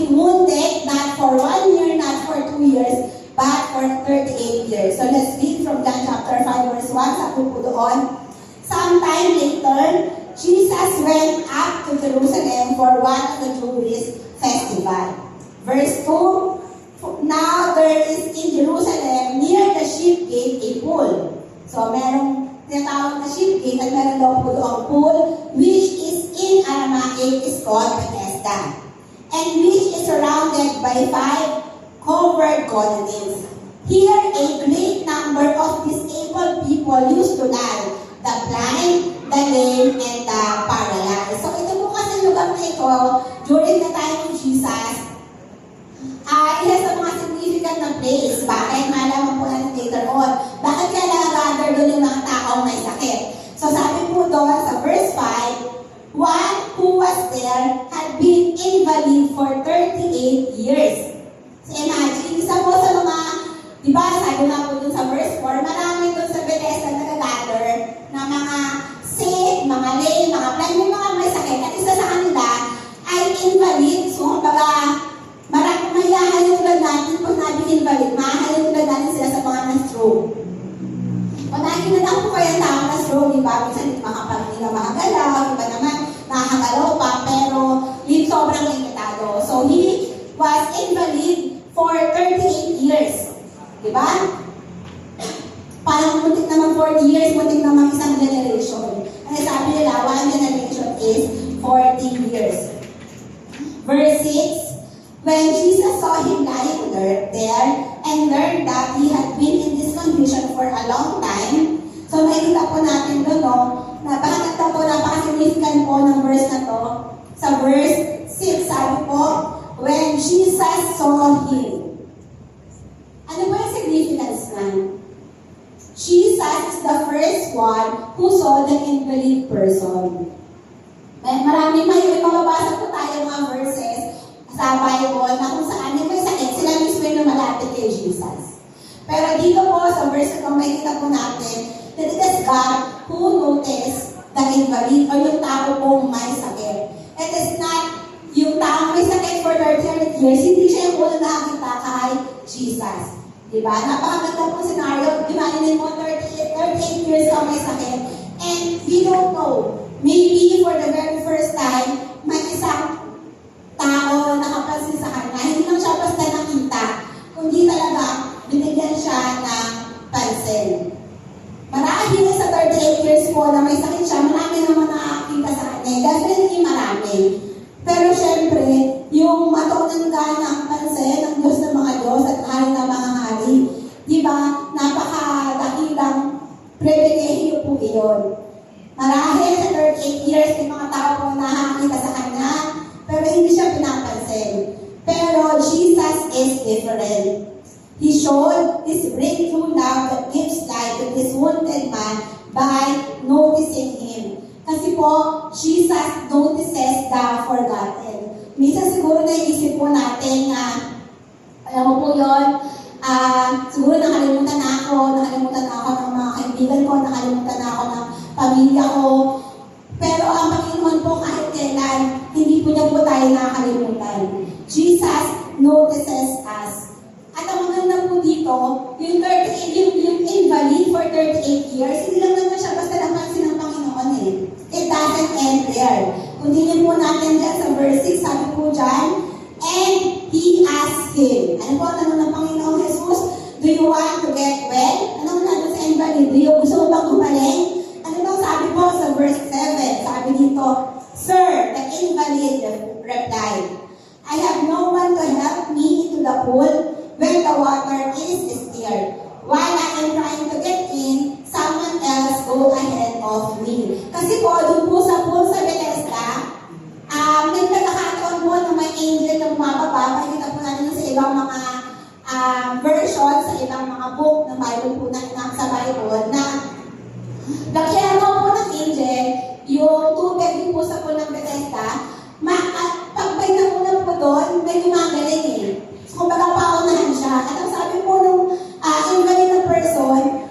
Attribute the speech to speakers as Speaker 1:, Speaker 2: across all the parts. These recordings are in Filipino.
Speaker 1: been wounded not for 1 year, not for 2 years, but for 38 years. So let's read from John chapter 5 verse 1. Sabi po doon, sometime later, Jesus went up to Jerusalem for one of the Jewish festival. Verse 2, now there is in Jerusalem near the sheep gate a pool. So merong tinatawag na sheep gate at meron daw po doon pool which is in Aramaic is called Bethesda and which is surrounded by 5 covered colonnades. Here a great number of disabled people used to lie, the blind, the lame, and the paralyzed. So ito po kasi lugar na ito, during the time of Jesus, it has a mga significant na place. Bakit? Malaman po natin later on. Bakit kaya nag-gather doon yung mga taong may sakit? So sabi po doon sa verse 5, one who was there had been invalid for 38 years. So imagine, isa po sa mga, di ba, sabi nga po dun sa verse 4, marami dun sa Bethesda nag-gather na mga sick, mga lame, mga blind, yung mga may sakit. At isa sa kanila ay invalid. So, kumbaga, may hahalin tulad natin, pag nabing invalid, mahahalin tulad natin sila sa mga na-stroke. Kung nakikita po kayo ang tao na-stroke, di ba? Minsan hindi makapagin na makagalaw, iba naman nakakagalaw pa, pero yung sobrang limitado. So, he was invalid for 38 years. Di ba? Parang muntik naman 40 years, muntik naman isang generation. Ang sabi nila, one generation is 40 years. Verse 6, when Jesus saw him lying there and learned that he had been in this condition for a long time, so makikita po natin doon, no, napaka-significant po ng verse na to. Sa verse 6, sabi po, when Jesus saw him. Ano ba yung significance na? Jesus is the first one who saw the invalid person. Maraming may mababasa po tayo mga verses sa Bible na kung saan yung may sakit, sila mismo yung lumalapit kay Jesus. Pero dito po sa verse na makikita po natin that it is God who noticed the invalid o yung tao pong may sakit. It is not yung tao may sakit for 38 years, hindi siya yung unang nakakita kay Jesus. Diba? Napakaganda po scenario. Imagine mo, 38 years ka may sakit. And we don't know. Maybe for the very first time, may isang tao na nakapansin sa kanya. Hindi lang siya basta nakita. Kundi talaga, binigyan siya ng pansin. Marahil sa 38 years po na may sakit siya, marami naman nakakita sa kanya. Definitely marami. Pero syempre, yung matunan ka ng pansin ng Diyos ng mga Diyos at hari ng mga hari, di ba, napakadakilang pribilehiyo po iyon. Marahil sa 38 years, may mga tao po nakakita sa kanya, pero hindi siya pinapansin. Pero Jesus is different. He showed this breakthrough love that gives life to this wounded man by noticing him. Kasi po, Jesus notices the forgotten. Minsan siguro naisip po natin na, alam mo po yun, siguro nakalimutan na ako ng mga kaibigan ko, nakalimutan na ako ng pamilya ko. Pero ang Panginoon po kahit kailan, hindi po niya po tayo nakakalimutan. Jesus notices us. At ang maganda po dito, yung invalid for 38 years, hindi lang naman siya basta napansin ng Panginoon eh. It doesn't end there. Continue po natin dyan sa verse 6, sabi po dyan, and he asked him. Ano po ang tanong ng Panginoong Jesus? Do you want to get well? Anong natin sa invalid? Gusto mo bang gumaling? Ano bang sabi po sa verse 7? Sabi dito, Sir, the invalid replied, I have no one to help me into the pool when the water is stirred. While I am trying to get in, someone else go ahead of me. Kasi po, doon po sa pool sa Bethesda, may pagkakataon po na may angel na bumababa. Pakikita po natin sa ibang mga version, sa ibang mga book ng Bible po na sa Bible, na nakiano po ng angel, yung tubig din po sa pool ng Bethesda, pagbay na po na po doon, may gumagaling eh. So, kung baga paunahan siya. At ang sabi po nung invalid na person,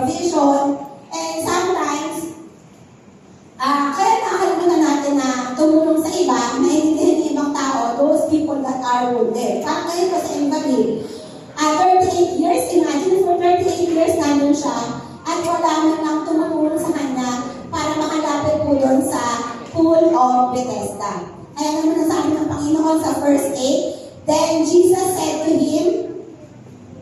Speaker 1: provision, and sometimes, kaya nakakalimutan natin na tumulong sa iba, naiintindihan ng ibang tao, those people that are wounded. Parang ngayon po sa invalid, 38 years, imagine for 38 years nandun siya, at wala man lang tumulong sa kanya para makalapit po doon sa pool of Bethesda. Kaya naman nasabi ng Panginoon sa verse 8, then Jesus said to him,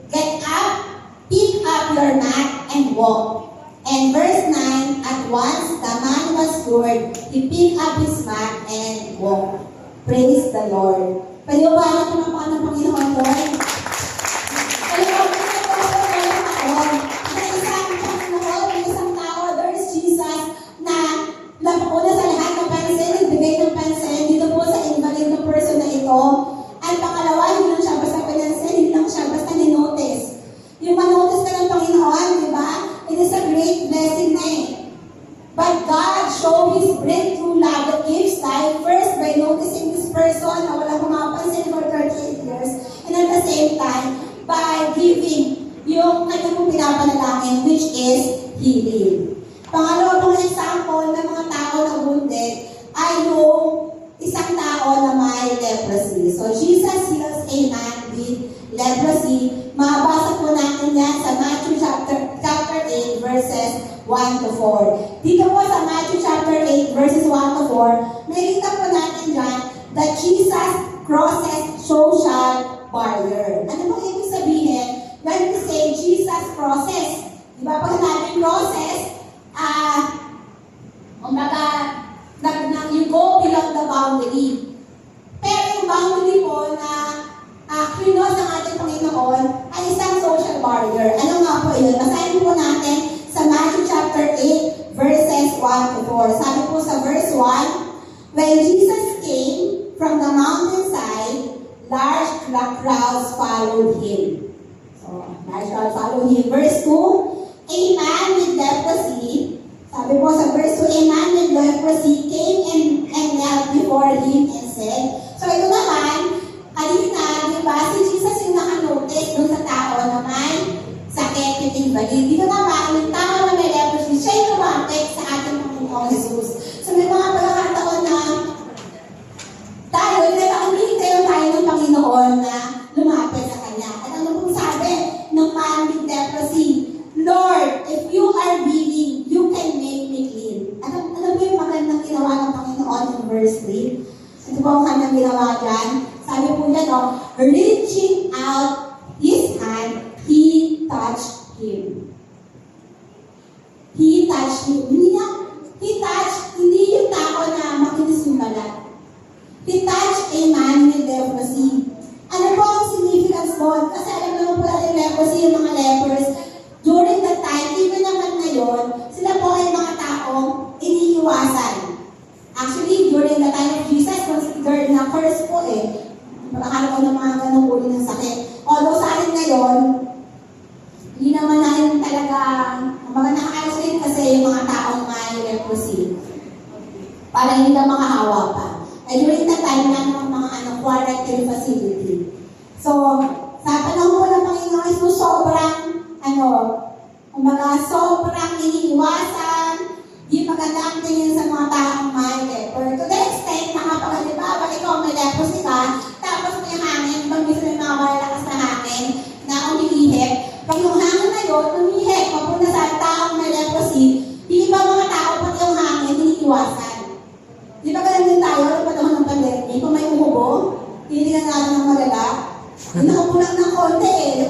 Speaker 1: get up, pick up your mat, and walk. And verse 9, at once the man was cured, he picked up his mat and walked. Praise the Lord. Pwede ba na tumapakan ng Panginoon doon? Pwede ba na tumapakan ng isang Panginoon, isang tao, there is Jesus, na napakuna sa lahat ng pansin, nagbigay ng pansin, dito po sa invalid na person na ito. At pangalawa, hindi lang siya basta pinansin, hindi lang siya basta ninotice. Yung manotice ka ng Panginoon, di ba? It is a great blessing na eh. But God showed His breakthrough love that gives life first by noticing this person na walang pumapansin for 38 years, and at the same time, by giving yung kanyang pinapanalangin, which is healing. Pangalawa pong example ng mga tao na wounded ay yung isang tao na may leprosy. So, Jesus heals a man with leprosy. Mabasa po natin yan sa Matthew chapter 8, verses 1 to 4. Dito po sa Matthew chapter 8, verses 1 to 4, nakikita po natin dyan that Jesus crosses social barrier. Ano bang ibig sabihin? When we say Jesus crosses, di ba pag natin crosses, you go beyond the boundary. Pero yung boundary po na krinos ng ating Panginoon ay isang social barrier. Ano nga po yun? Basahin po natin sa Matthew chapter 8, verses 1 to 4. Sabi po sa verse 1, when Jesus came from the mountainside, large crowds followed Him. So, large crowds followed Him. Verse 2, a man with leprosy, sabi po sa verse 2, a man with leprosy came and knelt before Him and said, so ito naman, kanina, di ba, si Jesus yung nakanotice dun sa tao na may sakit, yung invalid. Dito naman, yung tao na may leprosy, siya yung lumapit sa ating Panginoong Jesus. So may mga pagkakataon na tayo, hinihintay tayo ng Panginoon na lumapit sa Kanya. At ano pong sabi ng man with leprosy? Lord, if you are willing, you can make me clean. Ano po yung magandang ginawa ng Panginoon in verse 3? Ito po ang kanyang ginawa dyan. Sabi po yan, reaching out His hand, He touched him. He touched him. Hindi yung tao na makinis yung balat. He touched a man with leprosy. Ano po ang significance doon? Kasi alam naman po natin leprosy, yung mga lepers, during that time, even naman ngayon, sila po ay mga taong iniiwasan. Actually, during the time of Jesus, considered na curse po eh. Makakala ko ng mga ganong uri ng sakit. Although sa atin ngayon, hindi naman natin talaga, mga naka-isolate kasi yung mga taong may leprosy. Para hindi na makahawa pa. And during that time, mga quarantine facility. So, sa panahon po ng Panginoon, ito sobrang, sobrang iniiwasan, di maganda ang tingin sa mga taong may leper. To the extent, nakapagalibawa, ikaw may leprosy ka, tapos may hangin, pag gusto may mga malalakas na hangin na umihip, pag yung hangin na yun, umihip, papunta sa taong may leprosy, hindi ba mga tao pag yung hangin, iniiwasan? Di ba ganun din tayo, sa panahon ng pandemic, kung may umubo, hindi na natin ng malala, inakupo lang ng konti eh.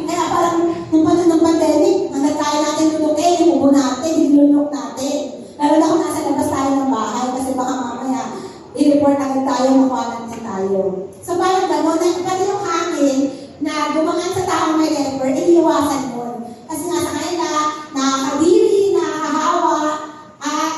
Speaker 1: Kaya parang nung panahon ng pandemic, nagkaya natin tutukin, umubo natin, hinulunok natin. Lalo na kung nasa labas tayo ng bahay, kasi baka mamaya, i-report agad tayo, makwalantin tayo. So parang gano'n, pati yung hangin na dumangan sa taong may leper, iniiwasan mo. Kasi nga sa kanila, nakakadiri, nakakahawa, at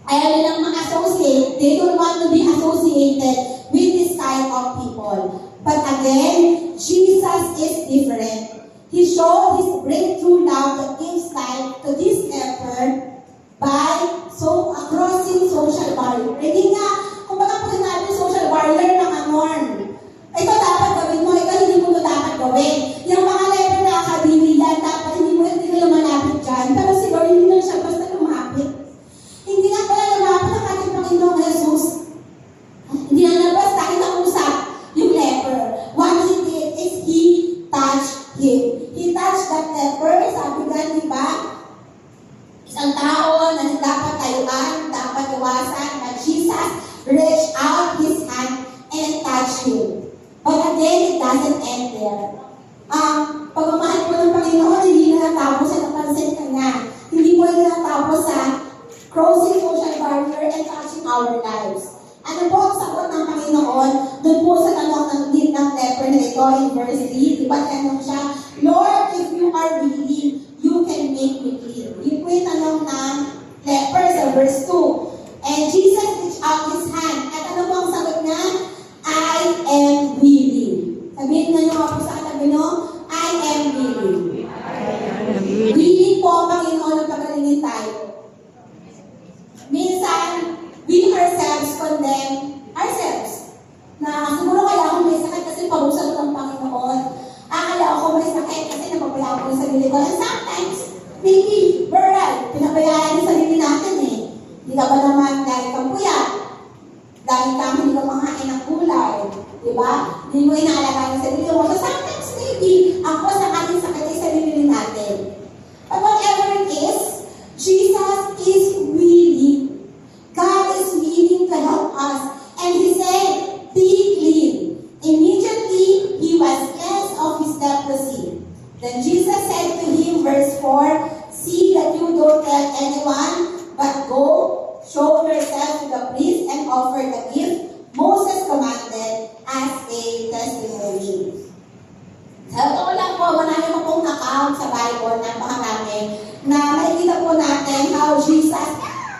Speaker 1: ayaw nilang mag-associate. They don't want to be associated with this type of people. But again, Jesus is different. He showed His breakthrough love that gives life to this leper by crossing social barrier. Hindi nga, kung baka po natin social barrier ng norm. Ito dapat gawin mo, ito hindi mo ito dapat gawin. Yung mga leper na akadili yan, dapat hindi mo reach out His hand and touch you. But again, it doesn't end there. Pagmamahal po ng Panginoon, hindi na natapos sa napansin ka niya. Hindi po na natapos sa crossing social barrier and touching our lives. Ano po ang sagot ng Panginoon doon po sa tanong ng leper na ito in verse 3? Diba tanong siya, Lord, if you are willing, you can make me clean. Yun po yung tanong ng leper sa verse 2. And Jesus reached out His hand. At ano po ang sagot niya? I am willing. Sabihin na nyo ako sa katabi nyo, I am willing. Willing po ang Panginoon na pagalingin tayo. Minsan, we ourselves condemn ourselves. Na siguro kaya ako may sakit kasi parusa ng Panginoon. Akala ako may sakit kasi napabayaan ko yung sarili ko. And sometimes, maybe, we're right. Pinabayaan yung sarili natin eh. Hindi ka ba naman dahil kang puyat? Dahil kang hindi ka makain ng gulay. Diba? Hindi mo inaalagaan yung sarili mo. So sometimes, maybe, ako sa ating sakit ay sarili natin. But whatever it is, Jesus is willing. God is willing to help us. And He said, be clean. Immediately, he was cleansed of his leprosy. Then Jesus said to him, verse 4, see that you don't tell anyone, but go, show yourself to the priest and offer the gift Moses commanded as a testimony. Sa totoo lang po, marami po pong account sa Bible, napakarami, na makikita po natin how Jesus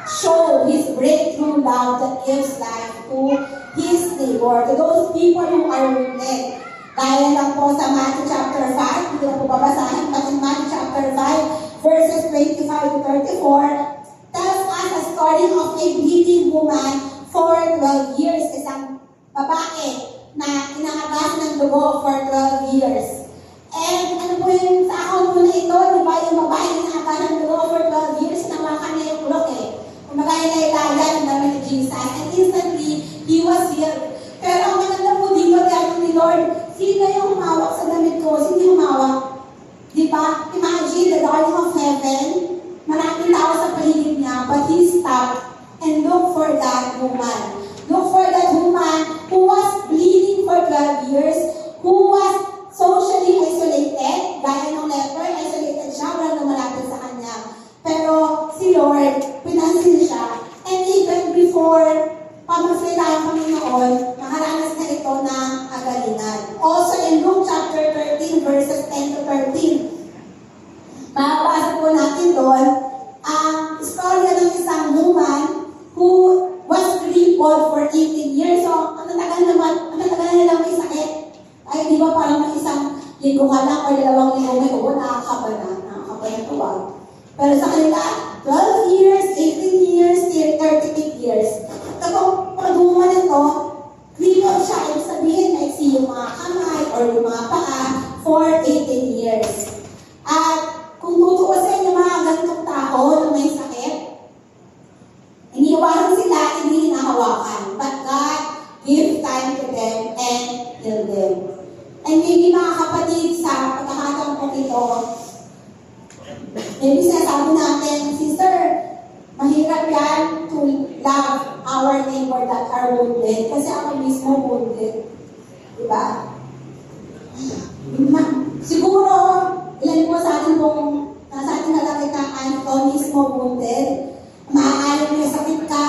Speaker 1: showed His breakthrough love that gives life to His neighbor, to those people who are wounded. Gaya lang po sa Matthew chapter 5, hindi na po babasahin, but in Matthew chapter 5, verses 25 to 34, tells us a story of a bleeding woman for 12 years, isang babae na inaagas ng dugo for 12 years. And ano po yung sa account po na ito, di ba, yung babae na inaagas ng dugo for 12 years, nawakan niya yung ulok eh. Kumagaya na ilaya ng dami ni Jesus, and instantly, He was healed. Pero ang maganda po dito, dahil ni Lord, sino yung humawak sa damit ko? Sino yung humawak? Di ba? Imagine the darling of heaven, maraming tao sa paligid niya, but He stopped and looked for that woman. Look for that woman who was bleeding for 12 years, who was socially isolated, gaya ng leper, isolated siya, walang lumalapit sa kanya. Pero si Lord, pinansin siya, and even before pamasalita ang Panginoon, nakaranas na ito ng kagalingan. Also in Luke chapter 13, verses 10 to 13, mababasa po natin doon ang istorya ng isang woman who was crippled for 18 years. So, ang tagal na nilang may sakit. Ay, di ba parang may isang linggo ka lang o 2 linggo may ubo, nakakaba na ito ba? Pero sa kanila, 12 years, 18 years, 38 years. Kapag pag-uma nito, crippled siya, ibig sabihin, naiksi yung mga kamay or yung mga paa for 18 years. At kung tutuusin yung mga ganitong tao na may sakit, iniiwasan sila, hindi hinahawakan. But God give time to them and heal them. And maybe mga kapatid, sa pagkakataon po ito, maybe sinasabi natin, sister, mahirap yan to love our neighbor that are wounded. Kasi ako mismo wounded. Diba? Siguro, ilan po sa atin pong nasa ating nalakitaan, ikaw mismo wounded. Maaaring may sakit ka,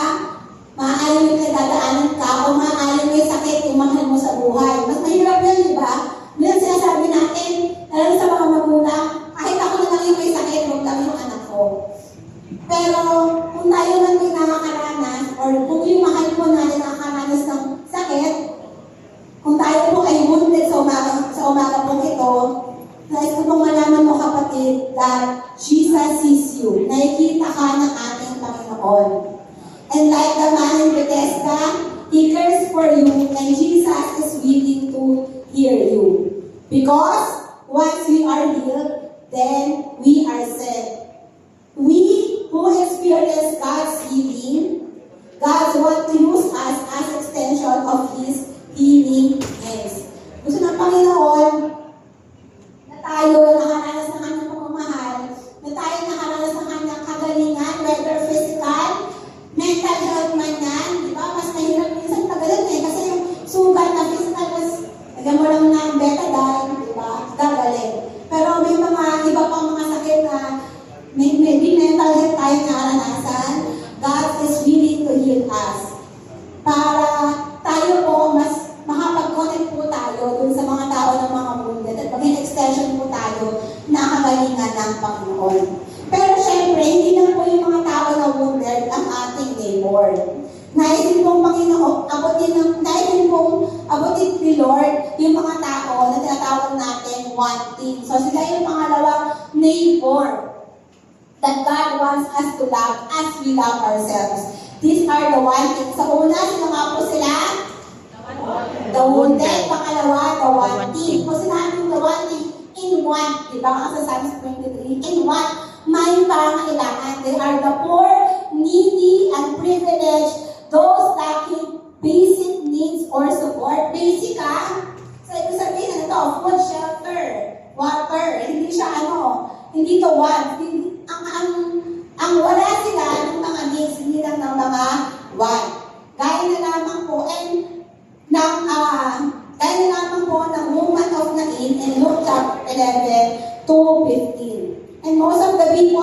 Speaker 1: maaaring may dadaanan ka, o maaaring may sakit yung mahal mo sa buhay. Mas mahirap yan, diba? Minsan sinasabi natin, lalo sa mga magulang, kahit ako na lang yung may sakit, huwag lang yung anak ko. Pero kung tayo man may nakakaranas, or kung yung mahal po natin nakakaranas ng sakit, kung tayo po ay wounded sa umaga po ito, nais ko pong malaman mo kapatid that Jesus sees you. Nakikita ka ng ating Panginoon. And like the man in Bethesda, He cares for you and Jesus is willing to hear you. Because once we are healed, then we are saved. We who experience God's healing, God wants to use us as extension of His healing hands. Gusto ng Panginoon na tayo nakaranas ng kanyang pagmamahal, na tayo nakaranas ng kanyang kagalingan, whether physical, mental health man yan, di ba? Mas mahirap meron tayong naranasan, God is willing to heal us. Para tayo po mas makapag-connect po tayo dun sa mga tao ng mga wounded at maging extension po tayo na kagalingan ng Panginoon. Pero syempre, hindi lang po yung mga tao na wounded ang ating neighbor. Nais din pong Panginoon, abutin ni Lord yung mga tao na tinatawag natin wanting. So sila yung pangalawang neighbor that God wants us to love as we love ourselves. These are the wanting. Sa una, sino nga po sila? The wounded. Pangalawa, the wanting. Kung sinabi the wanting, in want, di ba? Ang sa Psalms 23, in want, may pangangailangan. They are the poor, needy, and privileged, those lacking basic needs or support. Basic so ibig sabihin, food, shelter, water. Hindi siya hindi to want. Ang wala sila ng mga needs, hindi lang ng mga want. Gaya na lamang po, ng woman of Nain in Luke chapter 11 to 15. And most of the people,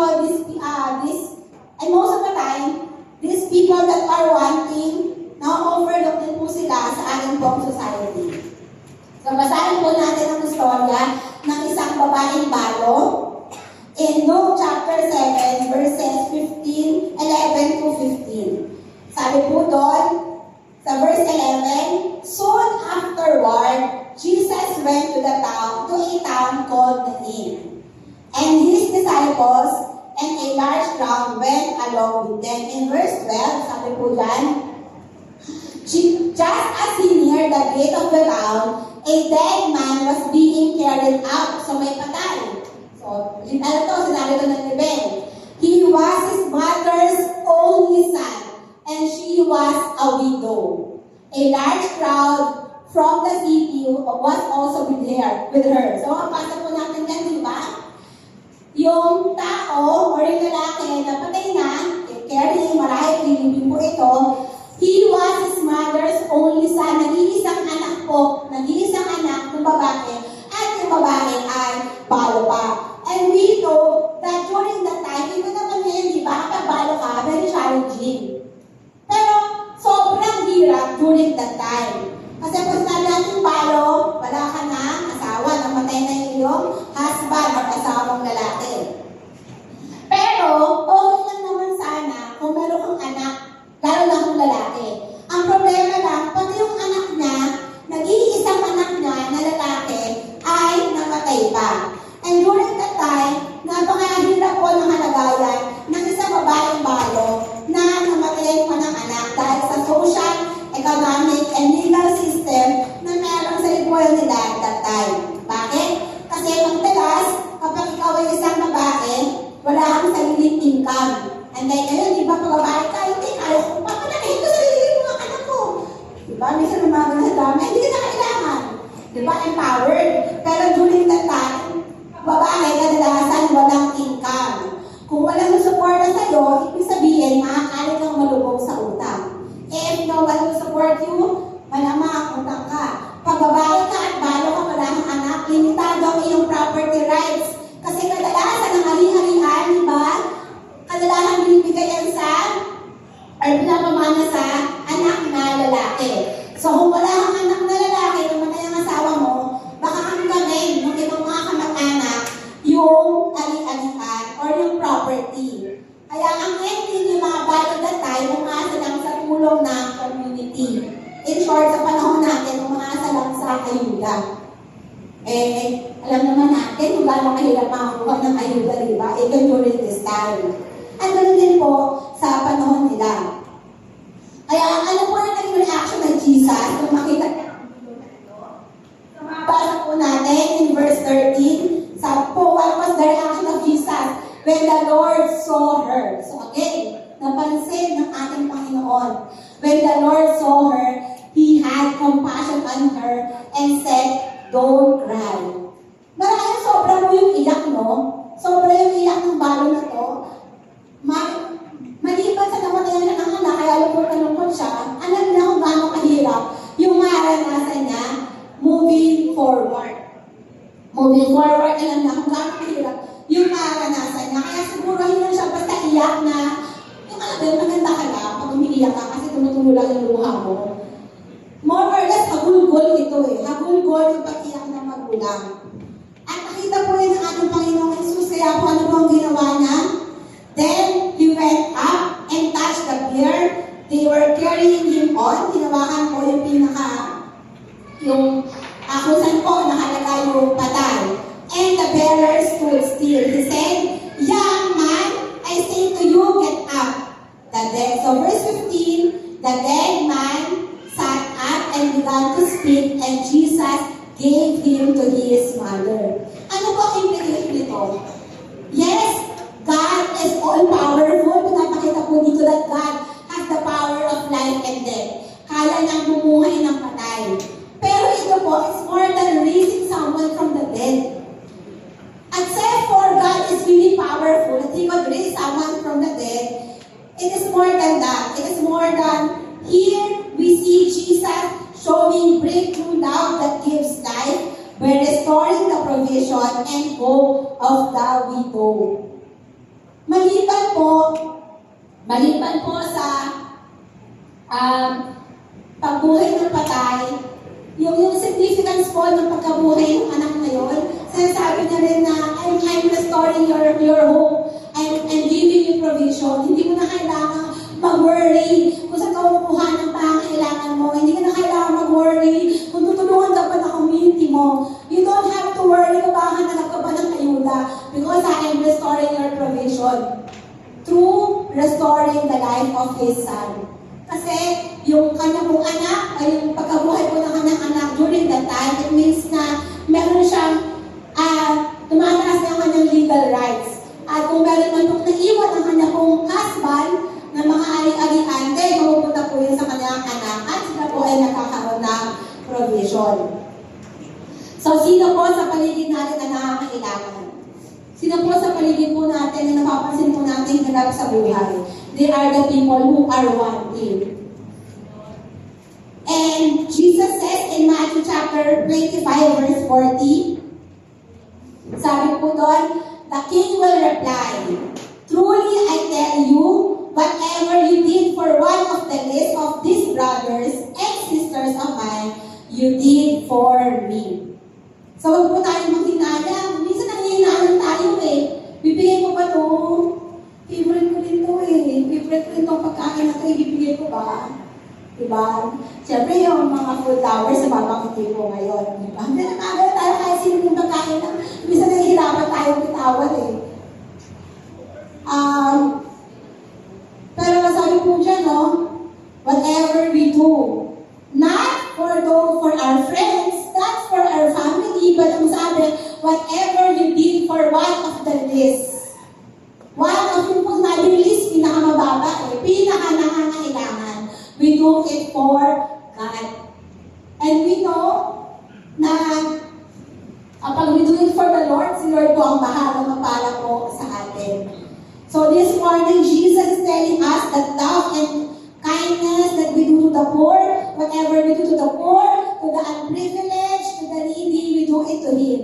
Speaker 1: most of the time, these people that are wanting, na-overlook din po sila sa ating pong society. So, basahin po natin ang istorya ng isang babaeng balo in Luke chapter 7, verses 11 to 15. Sabi po doon, sa verse 11, soon afterward, Jesus went to a town called Nain. And his disciples and a large crowd went along with them. In verse 12, sabi po dyan, just as he neared the gate of the town, a dead man was being carried out. So may patay. So, sinabi ko ng Ben. He was his mother's only son, and she was a widow. A large crowd from the city was also with her. So, mapasa po natin yan, di ba? Yung tao, or yung lalaki na patay na, carry, marahil, lilibing po ito, he was his mother's only son. Nag-iisang anak ng babae, at yung babae ay balo pa. And we know that during that time, ito naman ngayon, di ba, kapag balo ka, very challenging. Pero, sobrang hirap during that time. Kasi kung sinabi natin balo, wala ka na asawa, namatay na yung iyong husband or asawang lalaki. Pero, okay lang naman sana kung meron kang anak, lalo lang kung lalaki. Ang problema lang, pati yung anak niya, nag-iisang anak niya na lalaki, ay namatay pa. And during that time, napakahirap po ng halagayan ng isang babaeng balo na namatayan pa ng anak dahil sa social, economic, and legal system na meron sa lipunan nila at that time. Bakit? Kasi magdalas, kapag ikaw ay isang babae, wala kang sariling income. And then ngayon, di ba, pag babae ka, hindi kaya kung papalakihin ko sarili mo ang anak ko. Di ba? Minsan ng mga ganun dami, hindi ka na kailangan. Di ba? Empowered. Pero during that time, babae, kadalasan walang income. Kung walang suporta sa'yo, ibig sabihin, makakali kang malubog sa utang. If no one will support you, malamang utang ka. Pag babae ka at balo ka, wala kang anak, limitado ang iyong property rights. Kasi kadalasan ang hari-harian, di ba? Kadalasan binibigay yan or pinapamana sa anak na lalaki. So kung wala kang anak na lalaki, namatay ang asawa mo, baka kang gamin ng ibang mga kamag-anak yung ari-arian or yung property. Kaya ang ending yung mga balo that time, umasa lang sa tulong ng community. In short, sa panahon natin, umasa lang sa ayuda. Alam naman natin kung gaano kahirap makakuha ng ayuda, di ba? Even during this time. At ganoon din po sa panahon nila. Kaya ano po ang naging reaction ng Jesus kung makita niya ang video na ito? So, mabasa po natin in verse 13. Sabi po, what was the reaction of Jesus when the Lord saw her? So again, napansin ng ating Panginoon. When the Lord saw her, He had compassion on her and said, don't cry. Marahil sobra mo yung iyak, no? Sobra yung iyak ng balo na to. Maliban sa namatayan niya ng anak, kaya lungkot siya, alam niya kung gaano kahirap yung maranasan niya moving forward. Moving forward, alam niya kung gaano kahirap yung maranasan niya. Kaya siguro hindi lang siya basta iyak. umiiyak na, yung alam mo, maganda ka lang pag umiiyak ka kasi tumutulo lang yung luha mo. More or less, hagulgol ito eh. Hagulgol yung pag-iyak ng magulang. At nakita po rin ng ating Panginoong Jesus, kaya po ano po ang ginawa niya? Then, he went up and touched the bier. They were carrying him on. Tinawakan po yung kung saan po nakalagay yung patay. And the bearer stood still. He said, "Young man, I say to you, get up." So verse 15, the dead man sat up and began to speak, and Jesus gave him to his mother. Ano po ang implication nito? Yes, God is all-powerful. Pinapakita po dito that God has the power of life and death. Kaya niyang bumuhay ng patay. Pero ito po is more than raising someone from the dead. Except for God is really powerful, that He could raise someone from the dead, it is more than that. It is more than, here we see Jesus showing breakthrough love that gives life by restoring the provision and hope of the widow. Maliban po sa pagbuhay ng patay, yung significance po ng pagkabuhay ng anak na yun, sinasabi niya rin na, I'm restoring your hope, I'm giving you provision. Hindi mo na kailangan mag-worry kung saan ka kukuha ng pangangailangan mo. Hindi ka na kailangan mag-worry kung tutulungan ka pa ng community mo. You don't have to worry kung baka hanap ka pa ng ayuda because I am restoring your provision through restoring the life of His Son. Kasi yung kanya pong anak, ay yung pagkabuhay po ng kanyang anak during that time, it means na meron siyang tumataas na yung kanyang legal rights. At kung meron man pong naiwan ang kanya pong husband na mga ari-arian, then mapupunta po yun sa kanyang anak at sila po ay nakakaroon ng provision. So, sino po sa paligid natin na nakakailangan? Sino po sa paligid po natin na napapansin po natin hirap sa buhay? They are the people who are wanting. And Jesus says in Matthew chapter 25 verse 40, sabi po doon, the king will reply, "Truly I tell you, whatever you did for one of the least of these brothers and sisters of mine, you did for me." So huwag po tayo maghinayang. Minsan nanghihinayang tayo eh. Bibigay ko ba ito? Favorite ko rin ito eh. Favorite ko rin itong pagkain na ito. Ibibigay ko ba? Diba? Siyempre yung mga food towers na babangkitin ko ngayon. Diba? Hindi na kagad tayo kahit sino yung pagkain na minsan nahihirapan tayo bitawad eh. Pero sabi po dyan, no? Whatever we do, not for our friends, not for our family, but ang sabi, whatever you did for one of the least. One of yung pong nabing list, pinakamababa eh, pinakanangangailangan. We do it for God. And we know na kapag we do it for the Lord, si Lord po ang bahala mapala po sa atin. So this morning, Jesus is telling us that love and kindness that we do to the poor, whatever we do to the poor, to the unprivileged, to the needy, we do it to Him.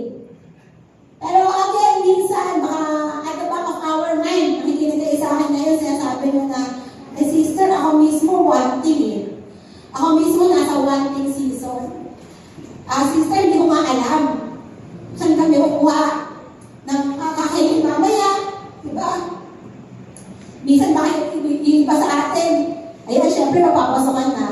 Speaker 1: Pero again, minsan, baka at the back of our mind, nakikinig kayo sa akin ngayon, sinasabi nyo na, sister, ako mismo wanting eh. Ako mismo nasa wanting season. Sister, hindi ko nga alam. Saan kami kukuha ng kakainin mamaya? Diba? Minsan bakit iba sa atin? Ayan, syempre mapapasokan na.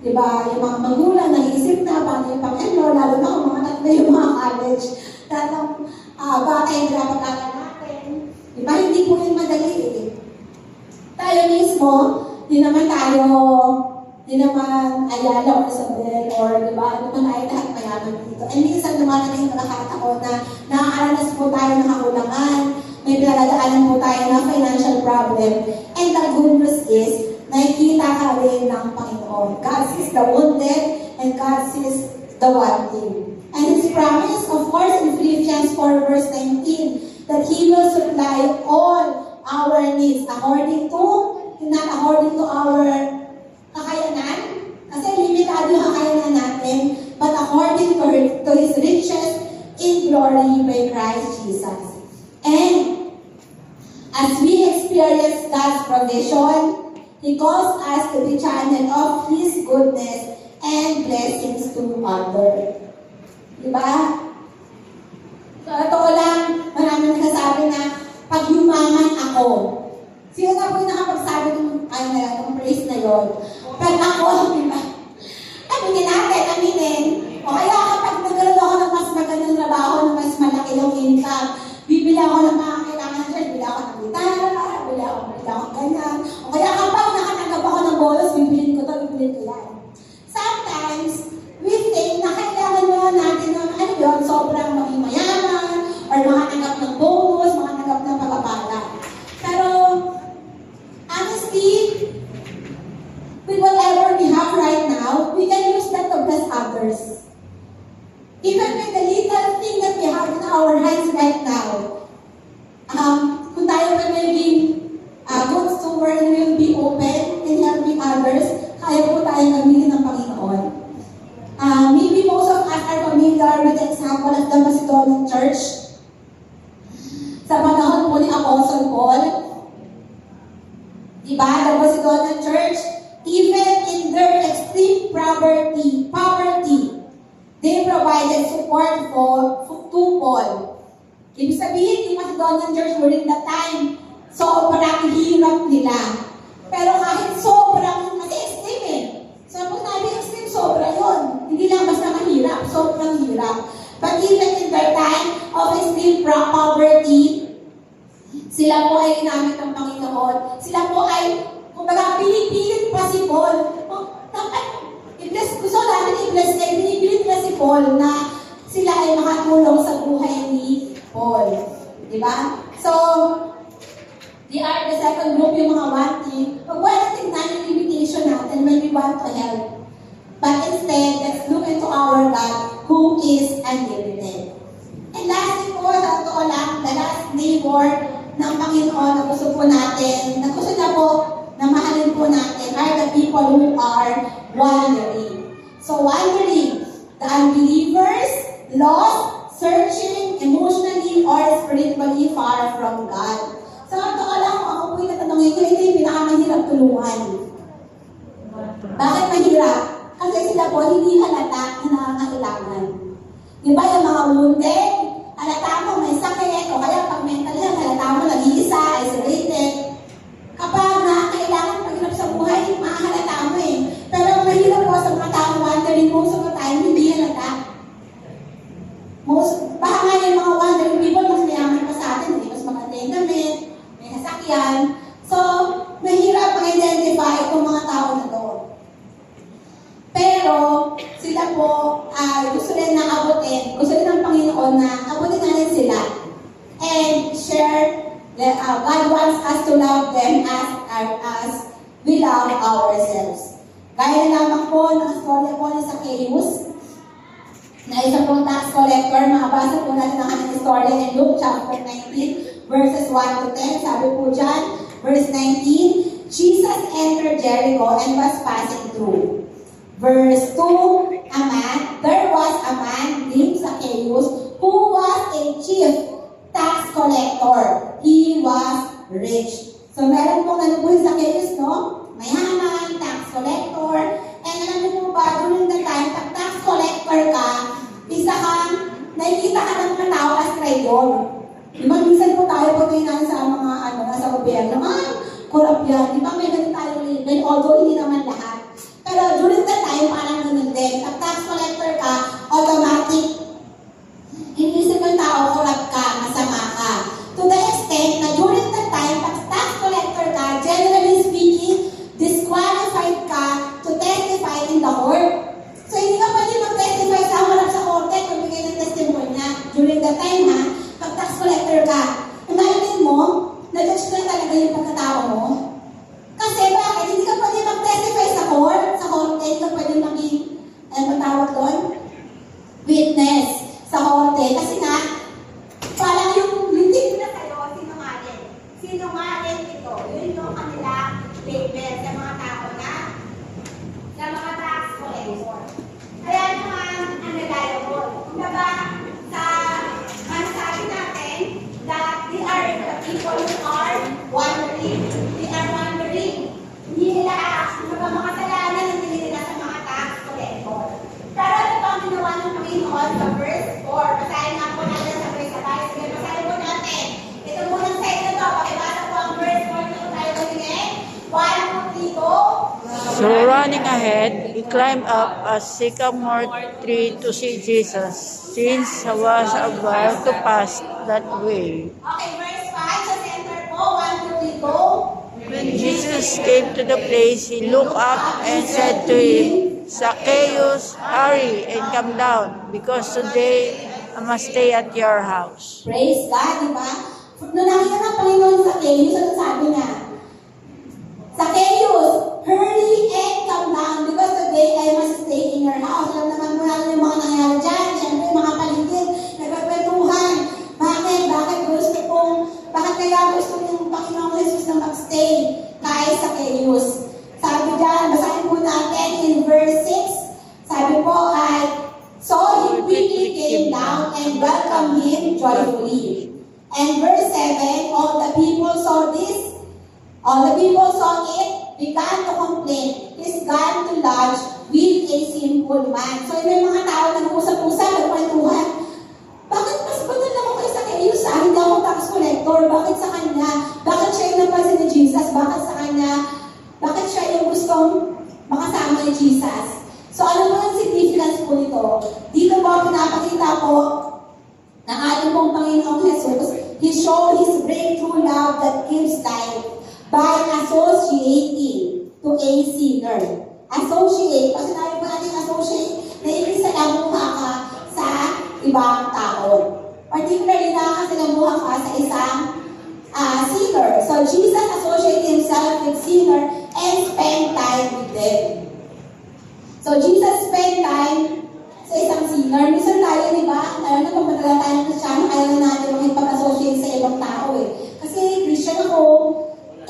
Speaker 1: Diba? Yung mga magulang, nag-iisip na, paano yung pang-enroll, lalo na kung mga tatlo yung mga college. Tatang bata yung pinapag-aral natin. Diba? Hindi po yun madali eh. Tayo mismo, di naman Ayala or Isabel or diba, ano man ay lahat mayaman dito. And minsan naman na yung nakakataon na nakakaranas po tayo ng kakulangan, may pinagdaanan po tayo ng financial problem. And the good news is, nakikita ka rin ng Panginoon. God sees the wounded and God sees the wanting. And His promise, of course, in Philippians 4 verse 19, that He will supply all our needs according to, not according to our kakayanan, kasi limitado yung kakayanan natin, but according to His riches in glory by Christ Jesus. And as we experience experience God's provision. He calls us to be channel of His goodness and blessings to others. Diba? So, totoo lang, marami nagsasabi na, pag yumaman ako, sino na po yung nakapagsabi ng praise na yun? Pag ako, diba? Aminin natin, aminin. O kaya kapag nagkaroon ako ng mas magandang trabaho, na mas malaki yung income, bibili ako ng mga kailangan ng church, bibili ako ng gitara, bibili ako ng ganyan. O kaya kapag nakatanggap ako ng bonus, bibilin ko yan. Sometimes, we think na kailangan mo natin ng sobrang maging mayaman, or makatanggap ng bonus, makatanggap ng pagpapala. Pero, honestly, with whatever we have right now, we can use that to bless others. Even with the little thing that we have in our hands right now, kung tayo pa maging good steward and will be open and helping others, kaya po tayo gamitin ng Panginoon. Maybe most of us are familiar with the example of the Macedonian Church. Sa panahon po ni Apostle Paul, diba, the Macedonian Church, even in their extreme poverty, they provided support to Paul. Ibig sabihin, yung Macedonian Church during that time, sobrang hirap nila. Pero kahit sobrang, kasi extreme eh. So, kung sabi extreme, sobra yun. Hindi lang basta mahirap, sobrang hirap. But even in their time of extreme poverty, sila po ay ginamit ng Panginoon. Sila po ay, kumbaga, pinipilit pa si Paul. Gusto namin i-bless kayo, pinipilit na si Paul na sila ay makatulong sa buhay ni Paul. Diba? So, they are the second group, yung mga wanting. Huwag wala tingnan yung limitation natin when we want to help. But instead, let's look into our God who is unlimited. And lastly po, sa totoo lang, the last neighbor ng Panginoon na gusto po natin, na gusto niya po na mahalin po natin are the people who are wandering. So wandering, the unbelievers, lost, searching, emotionally or spiritually far from God. So totoo lang, ako po yung natanongin ko, ito yung pinakamahirap tulungan. Bakit mahirap? Kasi sila po hindi halata na nangangailangan. Diba yung mga wounded, halata mo may sakit, o kaya pag mental health, halata mo nag-iisa, isolated. Kapag nakakailangan paghirap sa buhay, makahalata mo eh. Pero mahirap po sa mga tao wandering, most of the time, hindi halata. Baka nga yung mga wandering people, mas mayaman pa sa atin, hindi mas maganda yung damit, may nasakyan. So, mahirap mag-identify itong mga tao na doon. Pero, sila po ay gusto rin na abutin, gusto rin ng Panginoon na abutin natin sila. And share, God wants us to love them as we love ourselves. Gaya lamang po ng storya po ni Zacchaeus, na isa pong tax collector, makabasa po natin ang kanyang storya in Luke chapter 19, verses 1 to 10. Sabi po dyan, verse 19, Jesus entered Jericho and was passing through. Verse 2, there was a man named Zacchaeus who was a chief tax collector. He was rich. So meron pong ano po yung Zacchaeus, no? Mayaman, tax collector. And alam niyo po ba, during the time, pag tax collector ka, isa kang, nakikita ka ng mga tao as traidor. Diba, minsan po tayo pag naman sa mga, nasa gobyerno, kurap yan. Diba, may ganun tayo label, although hindi naman lahat. Pero during that time, parang ganun din. Pag tax collector ka, automatic, inisip ng tao, kurap ka, masama ka. To the extent na during that time, pag tax collector ka, generally speaking, disqualified ka to testify in the court. So, hindi ka pwede mag-testify sa harap sa korte kung bigay ng testimony na during that time, pag tax collector ka. Imagine mo, na-judge na talaga yung pagkatao mo. Kasi bakit? Hindi ka pwede mag-testify sa court, hindi ka pwede maging, tawag doon? Witness sa korte. Kasi nga, parang yung tip na sa'yo, sinungaling. Sinungaling ito. Yun yung kanila label sa mga tao na, sa mga tax collector. Kaya naman, unreliable. Kumbaga, sabi natin that they are the people who are wandering
Speaker 2: So running ahead, he climbed up a sycamore tree to see Jesus, since he was about to pass that way.
Speaker 1: Okay, verse 5, sa center po, 1, 2, 3, go.
Speaker 2: When Jesus came to the place, he looked up and said to him, Zacchaeus, hurry and come down, because today I must stay at your house.
Speaker 1: Praise God, di ba? Nung nakita ng Panginoon sa Zacchaeus, ano sabi niya? Zacchaeus, hurry and come down because today I must stay in your house. Alam naman mo natin yung mga nangyari dyan. Siyempre, mga paligid, nagpapwetuhan. Bakit kaya gusto ng Panginoong Jesus na mag-stay kay Zacchaeus? Sabi dyan, basahin po natin in verse 6. Sabi po ay, so he quickly came down and welcomed him joyfully. And verse 7, all the people saw this. All the people saw it, began to complain, he's gone to lodge with a sinful man. So may mga tao na nag-usap-usap, nagkwentuhan. Bakit mas batal lang ako kay Zacchaeus? Hindi ako tax collector. Bakit sa kanya? Bakit siya yung napansin ni Jesus? Bakit sa kanya? Bakit siya yung gustong makasama ni Jesus? So ano po ang significance po nito? Dito po pinapakita po ng ating pong Panginoong Jesus, He showed His breakthrough love that gives life by associating to a sinner. Associate. Pag sinabi po natin associate, na sinabuha ka sa ibang tao. Particularly, nakakasinabuha ka sa isang sinner. So, Jesus associated Himself with sinner and spend time with them. So, Jesus spend time sa isang sinner. Minsan tayo, di ba? Tayo na pag matagal tayo ng Kristiyano, kaya na natin makipag-associate sa ibang tao eh. Kasi Christian ako,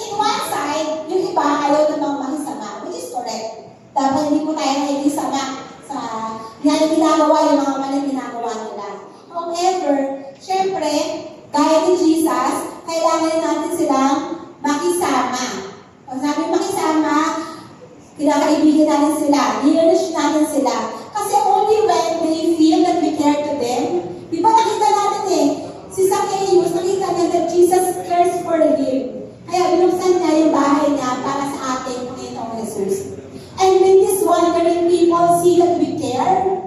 Speaker 1: in one side, yung iba ayaw namang makisama, which is correct. Dapat hindi po tayo nakikisama sa ginagawa yung mga maling ginagawa nila. However, syempre, gaya ni Jesus, kailangan natin silang makisama. Pag sabi makisama, kinakaibigan natin sila, nililish natin sila. Kasi only when they feel that we care to them, di ba nakita natin eh, si Zacchaeus, nakita niya that Jesus cares for him. Kaya binuksan niya yung bahay niya para sa ating Panginoong Jesus. And when these wandering people see that we care,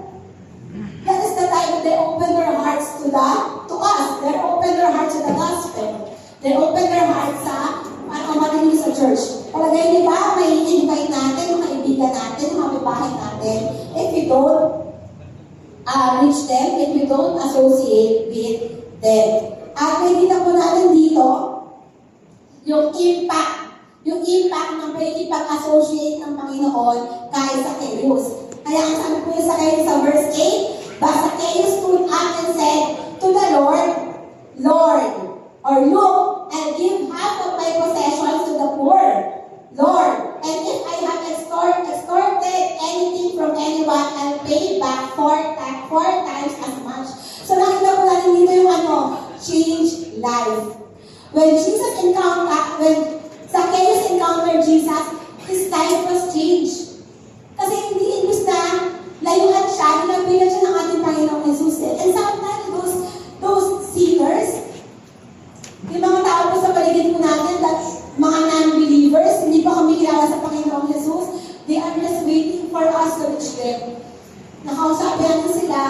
Speaker 1: that is the time that they open their hearts to us. They open their hearts to the gospel. They open their hearts sa marinig sa church. Palagay niyo ba, may invite natin, yung kaibigan natin, yung kapibahay natin, if we don't reach them, if we don't associate with them. At may kita po natin dito, yung impact ng pagkikipag-associate ng Panginoon kay Zacchaeus. Kaya ang sabi po yung Zacchaeus sa verse 8, but Zacchaeus stood up and said to the Lord, Lord, or look, I'll give half of my possessions to the poor. Lord, and if I have extorted anything from anyone, I'll pay back four times as much. So nakita po natin dito yung change life. When Zacchaeus encountered Jesus, his life was changed. Kasi hindi imbis na layuan siya, hinabilan siya ng ating Panginoong Jesus. And sometimes those sinners, yung mga tao po sa paligid po natin, that mga non-believers, hindi pa kami kilala sa Panginoong Jesus, they are just waiting for us to reach them. Nakausapin natin sila,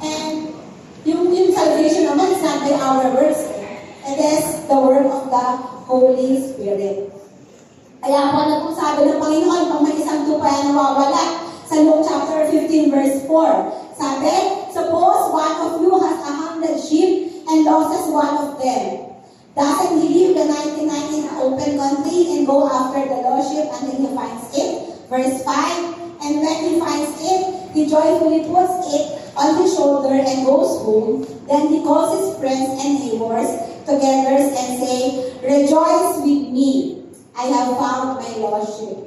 Speaker 1: and yung salvation naman is not by our works. It is the work of the Holy Spirit. Kaya po na po sabi ng Panginoon, pag may isang tupa na nawawala, sa Luke chapter 15 verse 4, sabi, suppose one of you has 100 sheep and loses one of them. Doesn't he leave the 99 in an open country and go after the lost sheep until he finds it? Verse 5, and when he finds it, he joyfully puts it on his shoulder and goes home. Then he calls his friends and neighbors together and say, rejoice with me, I have found my lost sheep.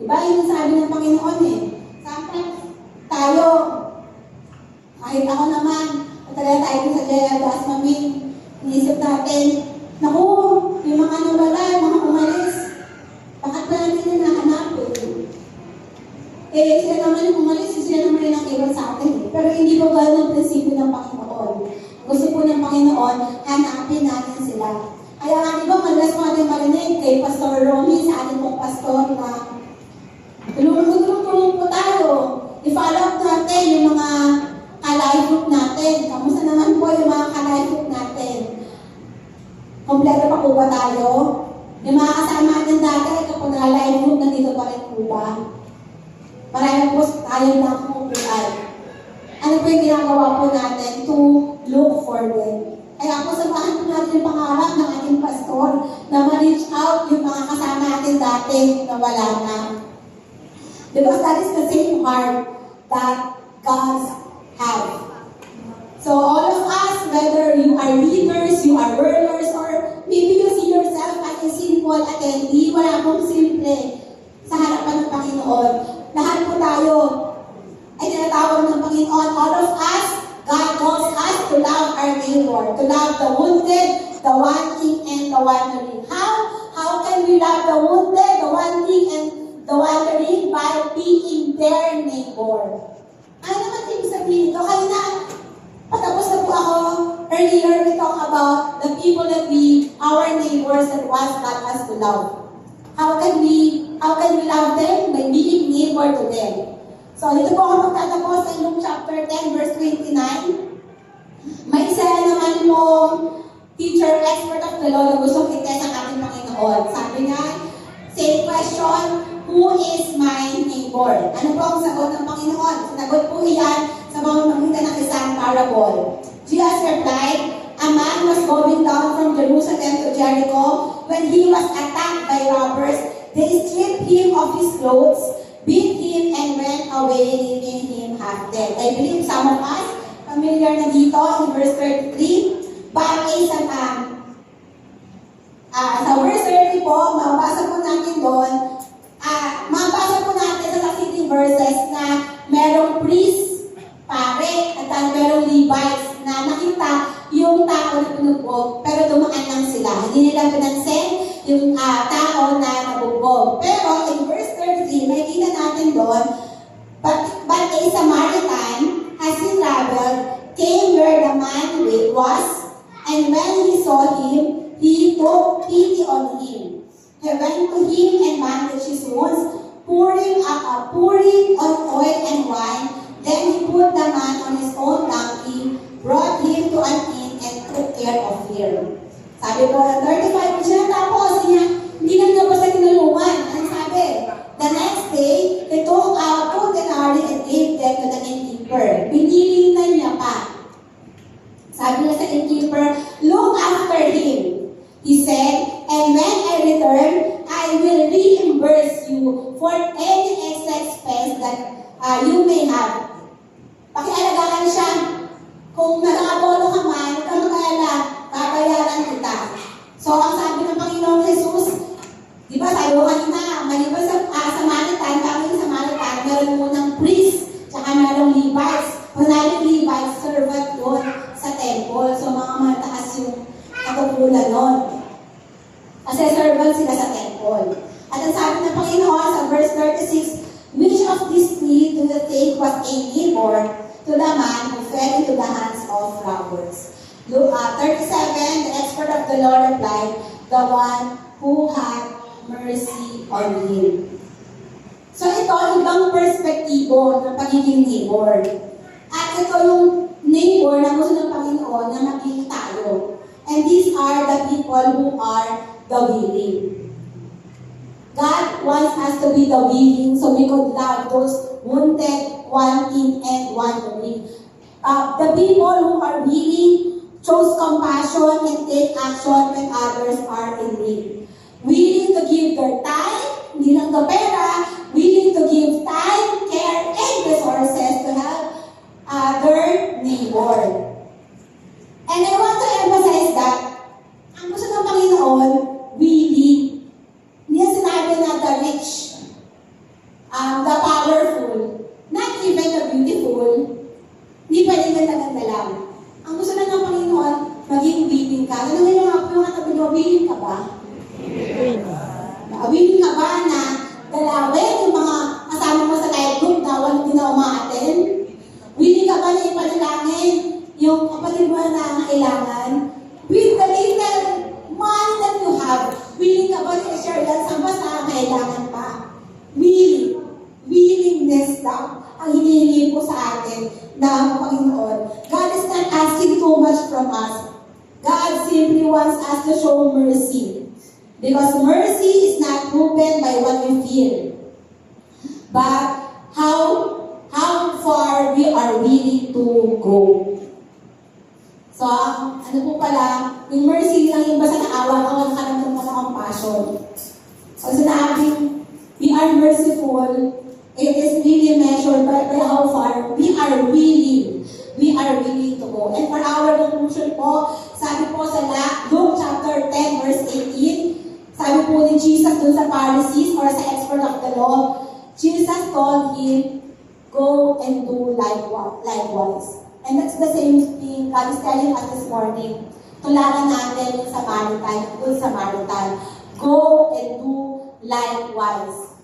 Speaker 1: Diba yun sabi ng Panginoon eh? Sometimes tayo, kahit ako naman, matagal tayo sa Jayabas, mami, inisip natin, naku, yung mga nawala, yung mga umalis, bakit ba natin nahanapin? Eh, sila naman yung umalis, sila naman rin ang iwan sa atin. Pero hindi po ba ang prinsipyo ng Panginoon? Gusto po ng Panginoon, hanapin natin sila. Kaya nga, di ba, madalas mo natin marinig kay Pastor Romy, sa ating pong pastor na follow up natin yung mga ka-life group natin. Kamusta naman po yung mga ka-life group natin? Kompleto pa po ba tayo? Yung mga kasama natin dati, kapag na-live group, nandito pa rin po ba? Marami po tayo lang kumukulan. Ano po yung ginagawa po natin to look for them? Kaya po samahan po natin yung pangarap ng ating pastor na ma-reach out yung mga kasama natin dati na wala na. Because that is the same heart that God has. So all of us, whether you are leaders, you are workers, or maybe you see yourself as a simple attendee, wala pong simple sa harapan ng Panginoon. Lahat po tayo ay tinatawag ng Panginoon. All of us, God calls us to love our neighbor, to love the wounded, the wanting, and the wandering. How can we love the wounded, the wanting, and the wandering? By being their neighbor. Ano naman ibig sabihin ito? Kaya na, patapos na po ako, earlier we talked about the people that our neighbors that was God us to love. How can we love them? By being neighbor to them. So, dito po ako magtatapos sa Luke chapter 10, verse 29. May isa naman mo teacher, expert of the law na gustong itest ang ating Panginoon. Sabi niya, same question, who is my neighbor? Ano po ang sagot ng Panginoon? Sinagot po iyan sa pamamagitan ng isang parable. Jesus replied, a man was going down from Jerusalem to Jericho. When he was attacked by robbers, they stripped him of his clothes, beat him, and went away, leaving him half dead. I believe some of us familiar na dito in verse 33. But sa verse 30 po, mabasa po natin doon, mabasa po natin sa succeeding verses na merong priest, pare, at merong Levites na nakita yung tao na pinugbog, pero dumaan lang sila. Hindi nila pinansin yung tao na nabugbog. Pero in verse 33, makikita natin doon, but a Samaritan, as he traveled, came where the man was, and when he saw him, he took pity on him. He went to him and bandaged his wounds, pouring on oil and wine. Then he put the man on his own donkey, brought him to an inn, and took care of him. Sabi po, 35, siya tapos niya, hindi na niya basta tinulungan. Ang sabi, the next day, they took out 2 denarii and gave them to the innkeeper. Pinili na niya pa. Sabi niya sa innkeeper, look after him. He said, and when I return, I will reimburse you for any extra expense that you may have. Pakialagaan siya. Kung nag-aabolo ka man, huwag kang mag-alala, babayaran kita. So, ang sabi ng Panginoong Jesus, di ba, sabi ko kanina, maliban sa Samaritan, kami yung Samaritan, meron munang priest, tsaka merong Levites. Maraming Levites, servant yun sa temple. So, mga mataas yung katupulan nun. Kasi servant sila sa temple. At ang sabi ng Panginoon sa verse 36, which of these three do you think was a neighbor to the man who fell into the hands of robbers? Luke 37, the expert of the law replied, the one who had mercy on him. So ito, ibang perspektibo ng pagiging neighbor. At ito yung neighbor na gusto ng Panginoon na maging tayo. And these are the people who are the willing. God wants us to be the willing so we could love those wounded, wanting, and wandering. The people who are willing shows compassion and take action when others are in need. Willing to give their time, hindi lang to pera, willing to give time, care, and resources to help their neighbor. And I want to emphasize that ang gusto ng Panginoon, willing. Hindi na sinabi na the rich, the powerful, not even the beautiful, hindi pwede ganda-ganda lang. Ang gusto na ng Panginoon, maging willing ka. Ano nga yung katabi mo, willing ka ba? Willing ka ba na dalawin yung mga kasama mo sa life group na walang din na umaaten? Willing ka ba na ipanalangin yung kapatid mo na kailangan? With the little money that you have, willing ka ba na i-share yan sa basta kailangan pa? Willingness daw ang hinihingi Because mercy is not proven by what we feel, but how far we are willing to go. So, ano po pala, yung mercy lang yung basta naawa ka, nakaramdam ka ng compassion. So, sinabing, we are merciful, it is really measured by how far we are willing to go. And for our conclusion po, sabi po sa Luke chapter 10, verse 18, sabi po ni Jesus dun sa Pharisees or sa expert of the law, Jesus told him, go and do likewise. And that's the same thing God is telling us this morning. Tularan natin yung Samaritan. Go and do likewise.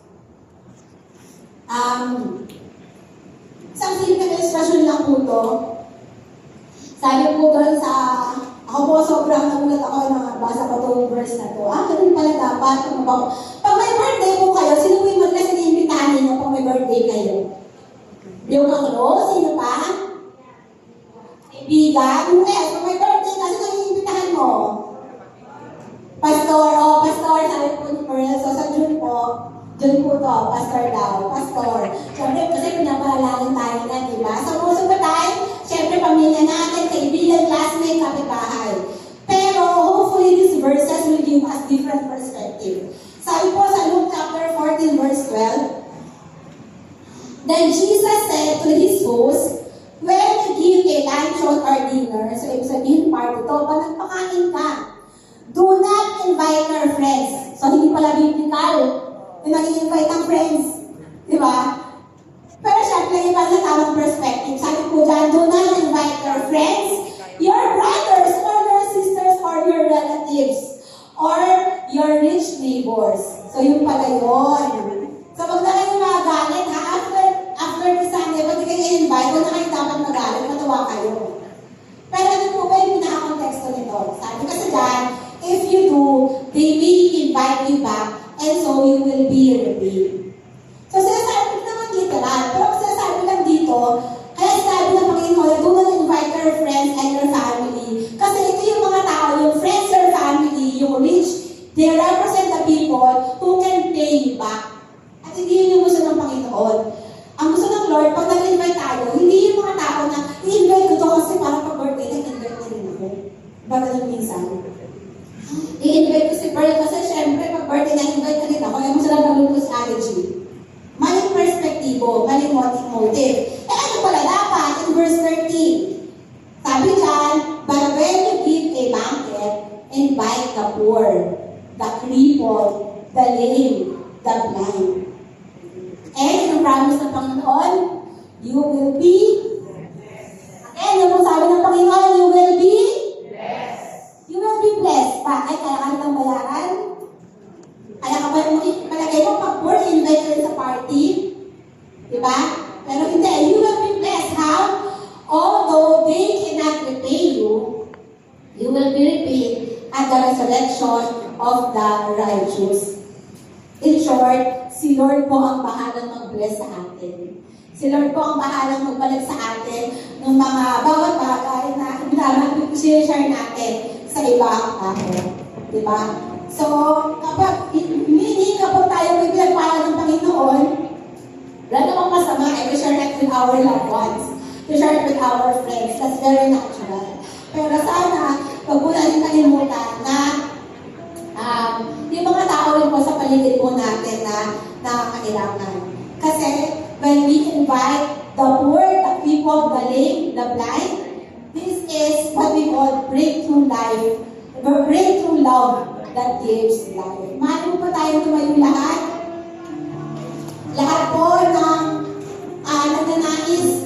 Speaker 1: Isang simple illustration lang po to. Sabi po doon sa, ako po sobrang nagulat ako na basa pa itong verse na to. Ganun pala dapat. Pag may birthday po kayo, sino po yung maglas na inimbitahan ninyo pag may birthday kayo? Yung ano? Sino pa? Kaibigan? Yes, pag may birthday ka, sino yung inimbitahan mo? Pastor, sabi po ni Pearl. So sa June po to, pastor daw, pastor. Siyempre, kasi pinapahalangin tayo na, di ba? So, most of the time, siyempre, pamilya natin, kaibigan, classmate, kapitbahay. Pero, hopefully, these verses will give us different perspective. Sabi po sa Luke chapter 14, verse 12, then Jesus said to his host, when you give a luncheon or dinner, so ibig sabihin part ito, pag nagpakain ka, do not invite your friends. So, hindi pala biblical. Yung nag-invite ng friends. Di ba? Pero syempre, iba sa tamang perspective. Sabi po dyan, do not invite your friends, your brothers, or your sisters, or your relatives, or your rich neighbors. So, yung pala yun. So, wag na kayo magalit, ha? After the Sunday, pag di kayo invite, wag na kayo dapat magalit, matawa kayo. Pero ano po ba yung pinaka-konteksto nito? Sabi kasi dyan, if you do, they will invite you back, and so you will be repaid. So sinasabi naman literal, pero sinasabi lang dito, kaya sabi ng Panginoon, do not invite your friends and your family. Kasi ito yung mga tao, yung friends, your family, yung rich, they represent the people who can pay you back. At hindi yun yung gusto ng Panginoon. Ang gusto ng Lord, pag nag-invite tayo, hindi yung mga tao na i-invite ko to kasi para pag-birthday, nag-invite na rin ako. Baga nung minsan. I-invite ko si Pearl kasi syempre pag birthday na-invite ka rin ako, kaya mo sila naluluto sa strategy. Maling perspektibo, maling motive. Eh ano pala dapat? In verse 13, sabi dyan, but when you give a banquet, invite the poor, the crippled, the lame, the blind. And yung promise ng Panginoon, you will be, again, yung sabi ng Panginoon, you will be blessed. Ay, kaya ka nang bayaran? Kaya ka ba palagay mo pag poor, invite ka rin sa party? Diba? Pero hindi, you will be blessed. How? Although they cannot repay you, you will be repaid at the resurrection of the righteous. In short, si Lord po ang bahalang mag-bless sa atin. Si Lord po ang bahalang magbalik sa atin ng mga bawat bagay na i-share natin sa ibang tao. Diba? So, kapag tayo may pinagpala ng Panginoon, wala namang masama, we share it with our loved ones. We share it with our friends. That's very natural. Pero sana, wag po natin kalimutan na yung mga tao rin po sa paligid po natin na kailangan. Kasi, when we invite the poor, the people, the lame, the blind, this is what we call breakthrough life, or breakthrough love that gives life. Mahal po tayo tumayo lahat. Lahat po ng nagnanais